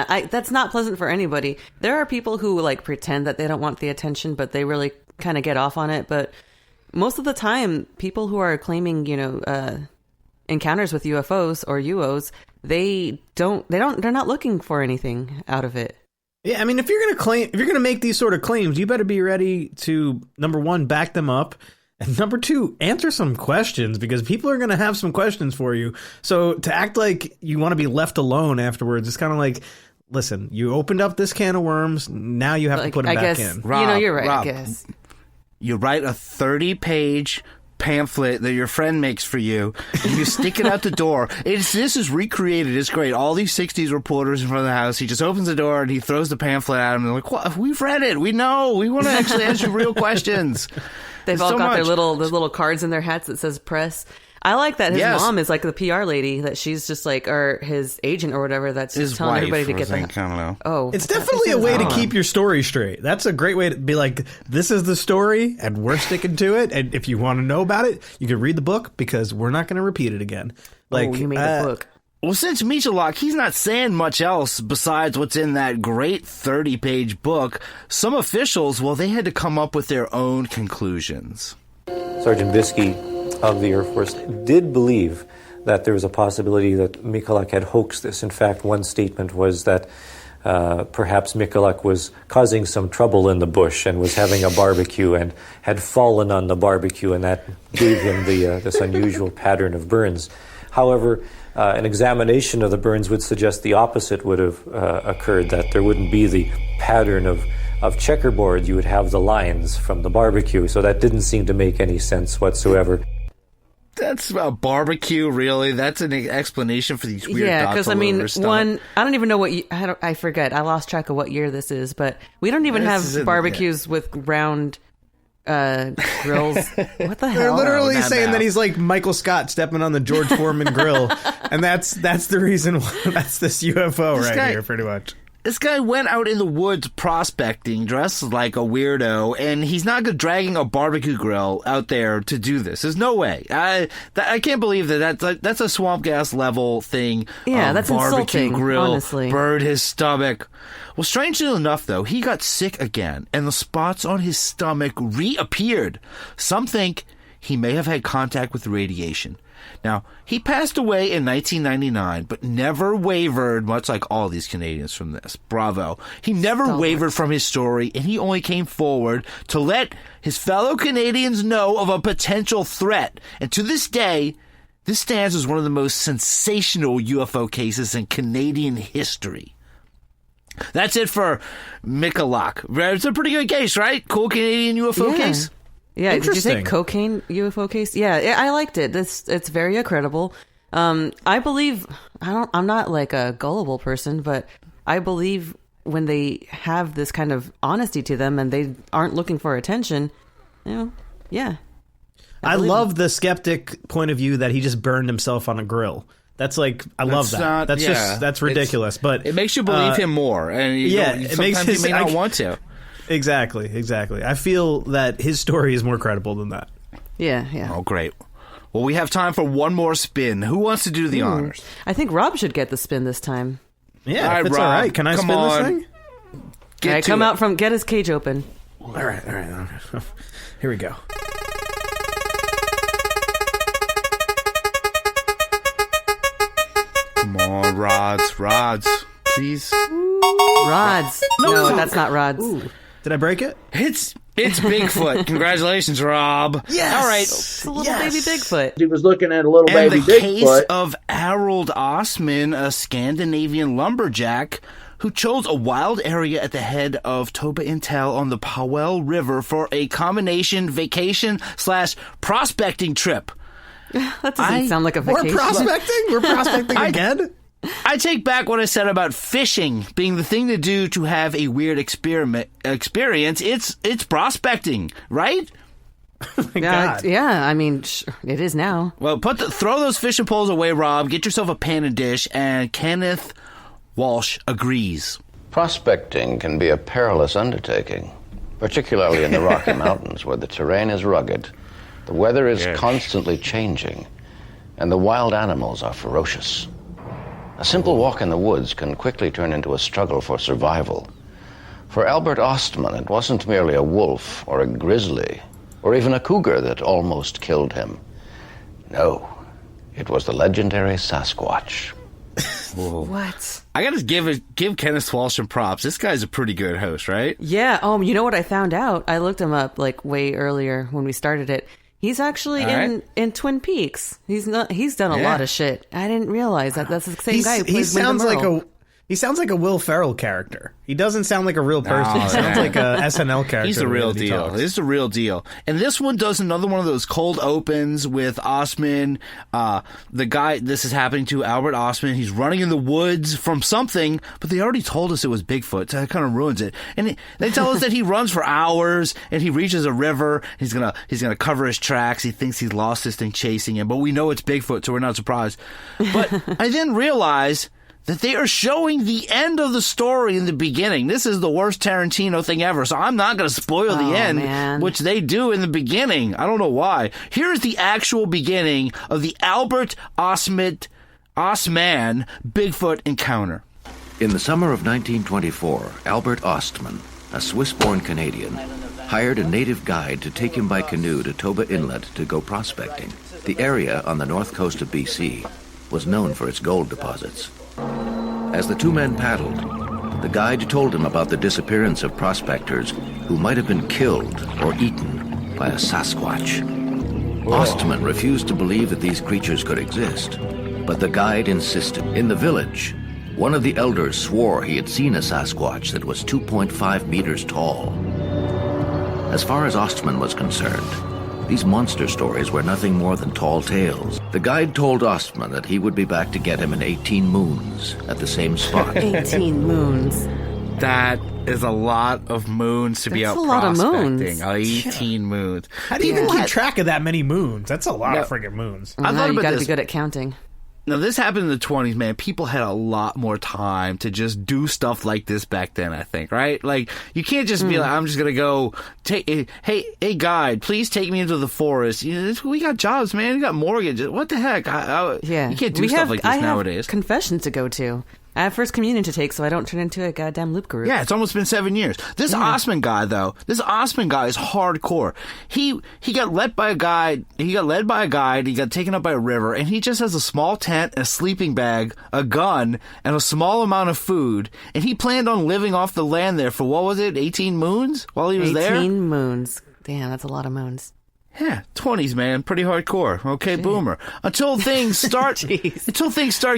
that's not pleasant for anybody. There are people who like pretend that they don't want the attention, but they really kind of get off on it. But most of the time, people who are claiming, encounters with UFOs or UOs, they're not looking for anything out of it. Yeah, I mean, if you're going to make these sort of claims, you better be ready to, number one, back them up, and number two, answer some questions, because people are going to have some questions for you. So to act like you want to be left alone afterwards, it's kind of like, listen, you opened up this can of worms, now you have to put them back in. Rob, you're right, Rob, I guess. You write a 30-page pamphlet that your friend makes for you, and you stick it out the door. This is recreated. It's great. All these 60s reporters in front of the house. He just opens the door and he throws the pamphlet at him. And they're like, "What? We've read it. We know. We want to actually answer real questions." They've all got their little cards in their hats that says press. I like that his mom is like the PR lady, that she's just like, or his agent or whatever, that's just telling everybody to get that. I don't know. Oh, it's definitely a way to keep your story straight. That's a great way to be like, this is the story and we're sticking to it. And if you want to know about it, you can read the book, because we're not going to repeat it again. Like, you made a book. Well, since Michalak, he's not saying much else besides what's in that great 30-page book, some officials, they had to come up with their own conclusions. Sergeant Biskey of the Air Force did believe that there was a possibility that Michalak had hoaxed this. In fact, one statement was that perhaps Michalak was causing some trouble in the bush and was having a barbecue and had fallen on the barbecue, and that gave him this unusual pattern of burns. However, an examination of the burns would suggest the opposite would have occurred, that there wouldn't be the pattern of checkerboard. You would have the lines from the barbecue, so that didn't seem to make any sense whatsoever. That's a barbecue, really? That's an explanation for these weird dots. Yeah, because I mean, I don't even know what I forget. I lost track of what year this is, but we don't even have barbecues with round grills. What the hell? They're literally saying that he's like Michael Scott stepping on the George Foreman grill, and that's the reason why that's this UFO here, pretty much. This guy went out in the woods prospecting, dressed like a weirdo, and he's not dragging a barbecue grill out there to do this. There's no way. I can't believe that's a swamp gas level thing. Yeah, that's barbecue insulting, grill honestly. Burned his stomach. Well, strangely enough, though, he got sick again, and the spots on his stomach reappeared. Some think he may have had contact with radiation. Now, he passed away in 1999, but never wavered, much like all these Canadians from this. Bravo. He never wavered from his story, and he only came forward to let his fellow Canadians know of a potential threat. And to this day, this stands as one of the most sensational UFO cases in Canadian history. That's it for Michalak. It's a pretty good case, right? Cool Canadian UFO case? Yeah, did you say cocaine UFO case? Yeah, I liked it. It's very credible. I believe, I'm not like a gullible person, but I believe when they have this kind of honesty to them and they aren't looking for attention, yeah. I love the skeptic point of view that he just burned himself on a grill. That's like, I love that. That's ridiculous. But it makes you believe him more. And sometimes you may not want to. Exactly. I feel that his story is more credible than that. Yeah. Oh, great. Well, we have time for one more spin. Who wants to do the honors? I think Rob should get the spin this time. Yeah, if it's all right. Can I spin this thing? All right, get his cage open. All right. Here we go. Come on, rods, please. Rods. No, that's not rods. Ooh. Did I break it? It's Bigfoot. Congratulations, Rob. Yes. All right. It's a little baby Bigfoot. He was looking at a little baby Bigfoot. And the case of Harold Osman, a Scandinavian lumberjack who chose a wild area at the head of Toba Intel on the Powell River for a combination vacation/prospecting trip. That doesn't sound like a vacation. We're prospecting again? I take back what I said about fishing being the thing to do to have a weird experience. It's prospecting, right? Yeah, I mean, it is now. Well, throw those fishing poles away, Rob. Get yourself a pan and dish, and Kenneth Welsh agrees. Prospecting can be a perilous undertaking, particularly in the Rocky Mountains, where the terrain is rugged, the weather is constantly changing, and the wild animals are ferocious. A simple walk in the woods can quickly turn into a struggle for survival. For Albert Ostman, it wasn't merely a wolf or a grizzly or even a cougar that almost killed him. No, it was the legendary Sasquatch. What? I gotta give Kenneth Welsh some props. This guy's a pretty good host, right? Yeah. You know what I found out? I looked him up like way earlier when we started it. He's actually in Twin Peaks. He's done a lot of shit. I didn't realize that. That's the same guy who plays Linda Merle. He sounds like a Will Ferrell character. He doesn't sound like a real person. He sounds like a SNL character. He's the real deal. This is the real deal. And this one does another one of those cold opens with Ostman. The guy this is happening to, Albert Ostman. He's running in the woods from something, but they already told us it was Bigfoot, so that kind of ruins it. And they tell us that he runs for hours and he reaches a river. He's gonna cover his tracks. He thinks he's lost this thing chasing him, but we know it's Bigfoot, so we're not surprised. But I then realize that they are showing the end of the story in the beginning. This is the worst Tarantino thing ever, so I'm not going to spoil the end, man. Which they do in the beginning. I don't know why. Here's the actual beginning of the Albert Ostman Bigfoot encounter. In the summer of 1924, Albert Ostman, a Swiss-born Canadian, hired a native guide to take him by canoe to Toba Inlet to go prospecting. The area on the north coast of BC was known for its gold deposits. As the two men paddled, the guide told him about the disappearance of prospectors who might have been killed or eaten by a Sasquatch. Ostman refused to believe that these creatures could exist, but the guide insisted. In the village, one of the elders swore he had seen a Sasquatch that was 2.5 meters tall. As far as Ostman was concerned, these monster stories were nothing more than tall tales. The guide told Ostman that he would be back to get him in 18 moons at the same spot. 18 moons. That is a lot of moons to be out prospecting. 18 moons. How do you even keep track of that many moons? That's a lot of friggin' moons. I thought you got to be good at counting. Now, this happened in the 20s, man. People had a lot more time to just do stuff like this back then, I think, right? Like, you can't just be like, I'm just going to go, hey, guide, please take me into the forest. We got jobs, man. We got mortgages. What the heck? You can't do stuff like this nowadays. I have confession to go to. I have First Communion to take so I don't turn into a goddamn loop guru. Yeah, it's almost been 7 years. This Ostman guy, though, is hardcore. He got led by a guide. He got taken up by a river, and he just has a small tent, a sleeping bag, a gun, and a small amount of food. And he planned on living off the land there for, 18 moons while he was there? 18 moons. Damn, that's a lot of moons. Yeah, 20s, man. Pretty hardcore. Okay, boomer. Until things start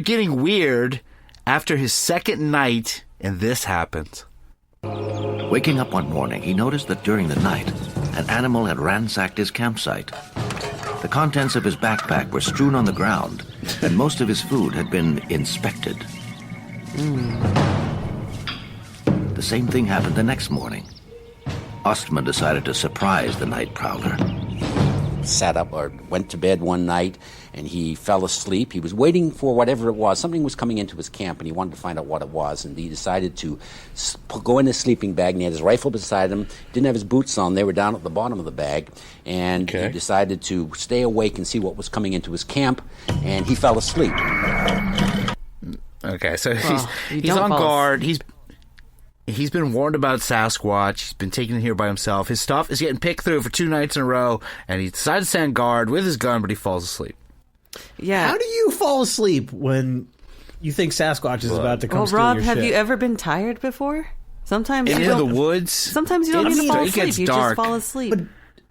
getting weird after his second night, and this happens. Waking up one morning, he noticed that during the night, an animal had ransacked his campsite. The contents of his backpack were strewn on the ground, and most of his food had been inspected. The same thing happened the next morning. Ostman decided to surprise the night prowler. Sat up or went to bed one night and he fell asleep. He was waiting for whatever it was. Something was coming into his camp and he wanted to find out what it was, and he decided to go in his sleeping bag, and he had his rifle beside him. Didn't have his boots on. They were down at the bottom of the bag, and he decided to stay awake and see what was coming into his camp, and he fell asleep. Okay, so he's on guard. He's been warned about Sasquatch. He's been taken in here by himself. His stuff is getting picked through for 2 nights in a row, and he decides to stand guard with his gun, but he falls asleep. Yeah. How do you fall asleep when you think Sasquatch is about to come steal Rob, your have shit? you ever been tired before? Sometimes in the woods. Sometimes you don't need to fall asleep. You just fall asleep. But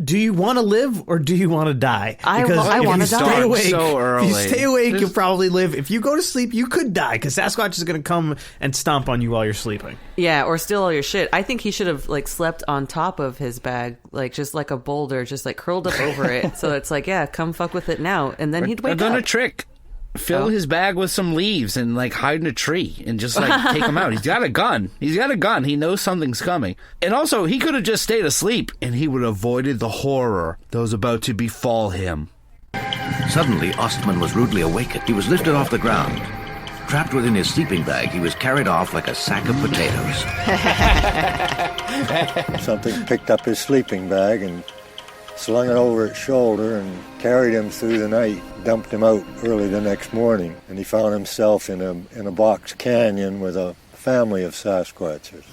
do you want to live or do you want to die? I want to die. So early. If you stay awake, you'll probably live. If you go to sleep, you could die because Sasquatch is going to come and stomp on you while you're sleeping. Yeah, or steal all your shit. I think he should have slept on top of his bag, just like a boulder, just curled up over it. So it's come fuck with it now, and then he'd wake up. I've done a trick. Fill his bag with some leaves and hide in a tree and just take him out. He's got a gun. He knows something's coming. And also, he could have just stayed asleep and he would have avoided the horror that was about to befall him. Suddenly, Ostman was rudely awakened. He was lifted off the ground. Trapped within his sleeping bag, he was carried off like a sack of potatoes. Something picked up his sleeping bag and slung it over its shoulder and carried him through the night, dumped him out early the next morning, and he found himself in a box canyon with a family of Sasquatches.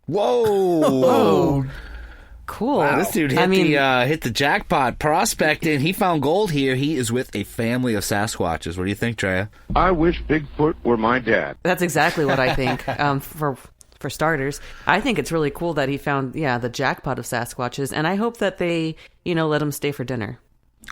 Whoa! Whoa. Cool. Wow, this dude hit the jackpot prospecting. He found gold here. He is with a family of Sasquatches. What do you think, Treya? I wish Bigfoot were my dad. That's exactly what I think. For starters, I think it's really cool that he found the jackpot of Sasquatches, and I hope that they let him stay for dinner.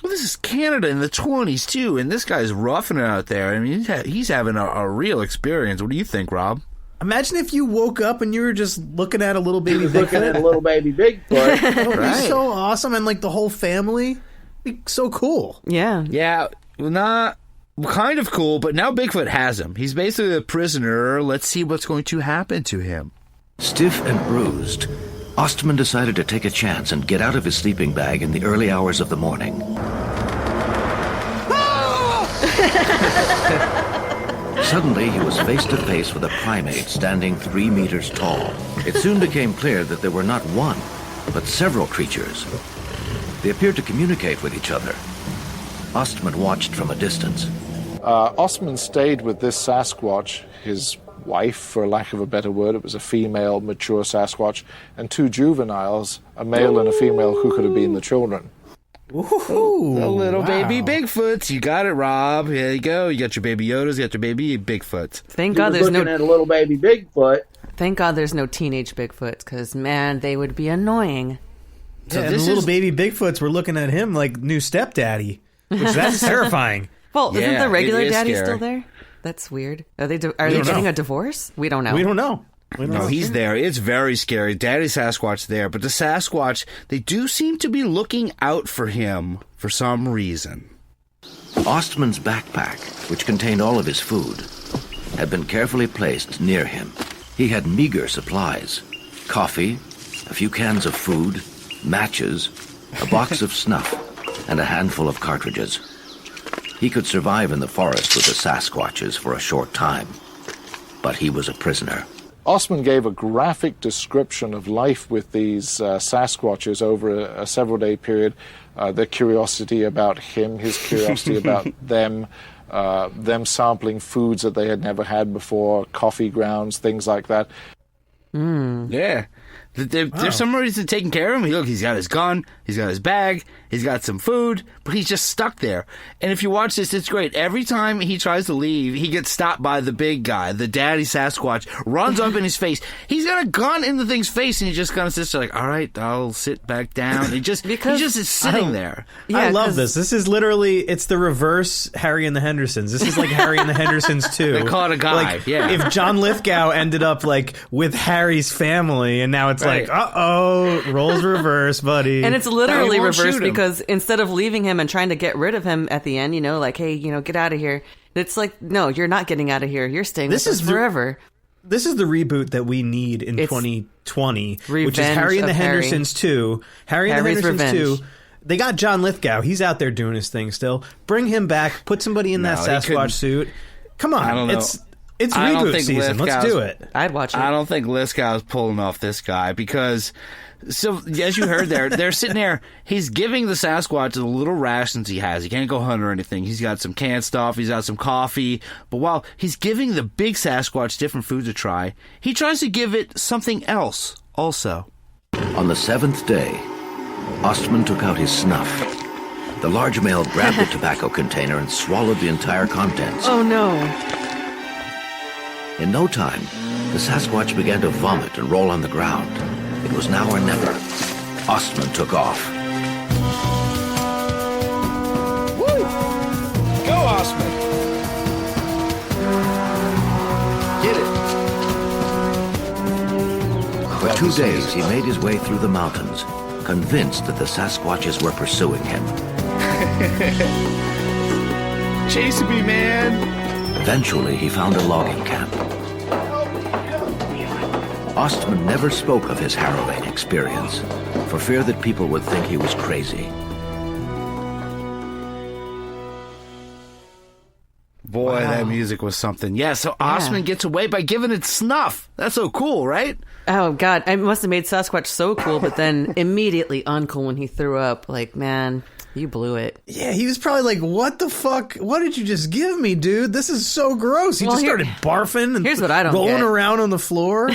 Well, this is Canada in the 20s too, and this guy's roughing it out there. I mean, he's having a real experience. What do you think, Rob? Imagine if you woke up and you were just looking at a little baby Bigfoot. Looking at a little baby Bigfoot. That would be so awesome, and like the whole family, be so cool. Yeah. Yeah, not kind of cool, but now Bigfoot has him. He's basically a prisoner. Let's see what's going to happen to him. Stiff and bruised, Ostman decided to take a chance and get out of his sleeping bag in the early hours of the morning. Suddenly, he was face to face with a primate standing 3 meters tall. It soon became clear that there were not one, but several creatures. They appeared to communicate with each other. Ostman watched from a distance. Ostman stayed with this Sasquatch, his wife, for lack of a better word. It was a female, mature Sasquatch, and 2 juveniles, a male and a female, who could have been the children. Ooh, the little baby Bigfoots. You got it, Rob. Here you go. You got your baby Yodas. You got your baby Bigfoots. Thank God there's looking at a little baby Bigfoot. Thank God there's no teenage Bigfoots, because man, they would be annoying. So the little baby Bigfoots were looking at him like new stepdaddy, which that's terrifying. Well, isn't the regular daddy still there? That's weird. Are they getting a divorce? We don't know. We don't know. No, he's there. It's very scary. Daddy Sasquatch there, but the Sasquatch, they do seem to be looking out for him for some reason. Ostman's backpack, which contained all of his food, had been carefully placed near him. He had meager supplies: coffee, a few cans of food, matches, a box of snuff, and a handful of cartridges. He could survive in the forest with the Sasquatches for a short time, but he was a prisoner. Ostman gave a graphic description of life with these Sasquatches over a several-day period. Their curiosity about him, his curiosity about them sampling foods that they had never had before, coffee grounds, things like that. Yeah. There's some reason taking care of him. Look, he's got his gun, he's got his bag, he's got some food, but he's just stuck there. And if you watch this, it's great. Every time he tries to leave, he gets stopped by the big guy, the daddy Sasquatch, runs up in his face. He's got a gun in the thing's face, and he just kind of sits there like, all right, I'll sit back down. He just is sitting there. Yeah, I love this. This is literally, it's the reverse Harry and the Hendersons. This is like Harry and the Hendersons too. They caught a guy, If John Lithgow ended up like with Harry's family, and now it's like, uh-oh, roles reverse, buddy. And it's literally reversed because instead of leaving him and trying to get rid of him at the end, like, hey, get out of here. It's like, no, you're not getting out of here. You're staying with us forever. This is the reboot that we need in 2020, which is Harry and the Hendersons 2. Harry and the Hendersons 2. They got John Lithgow. He's out there doing his thing still. Bring him back. Put somebody in that Sasquatch suit. Come on. I don't know. It's reboot season. Let's do it. I'd watch it. I don't think Lithgow's pulling off this guy because, so as you heard there, they're sitting there. He's giving the Sasquatch the little rations he has. He can't go hunt or anything. He's got some canned stuff. He's got some coffee. But while he's giving the big Sasquatch different food to try, he tries to give it something else also. On the 7th day, Ostman took out his snuff. The large male grabbed the tobacco container and swallowed the entire contents. Oh, no. In no time, the Sasquatch began to vomit and roll on the ground. It was now or never. Ostman took off. Woo! Go, Ostman! Get it! For 2 days, he made his way through the mountains, convinced that the Sasquatches were pursuing him. Chasing me, man! Eventually, he found a logging camp. Ostman never spoke of his harrowing experience, for fear that people would think he was crazy. Boy, that music was something. Yeah, so Ostman gets away by giving it snuff. That's so cool, right? Oh, God. It must have made Sasquatch so cool, but then immediately uncool when he threw up. Like, man, you blew it. Yeah, he was probably like, what the fuck? What did you just give me, dude? This is so gross. He just started barfing and here's what I don't rolling get. around on the floor.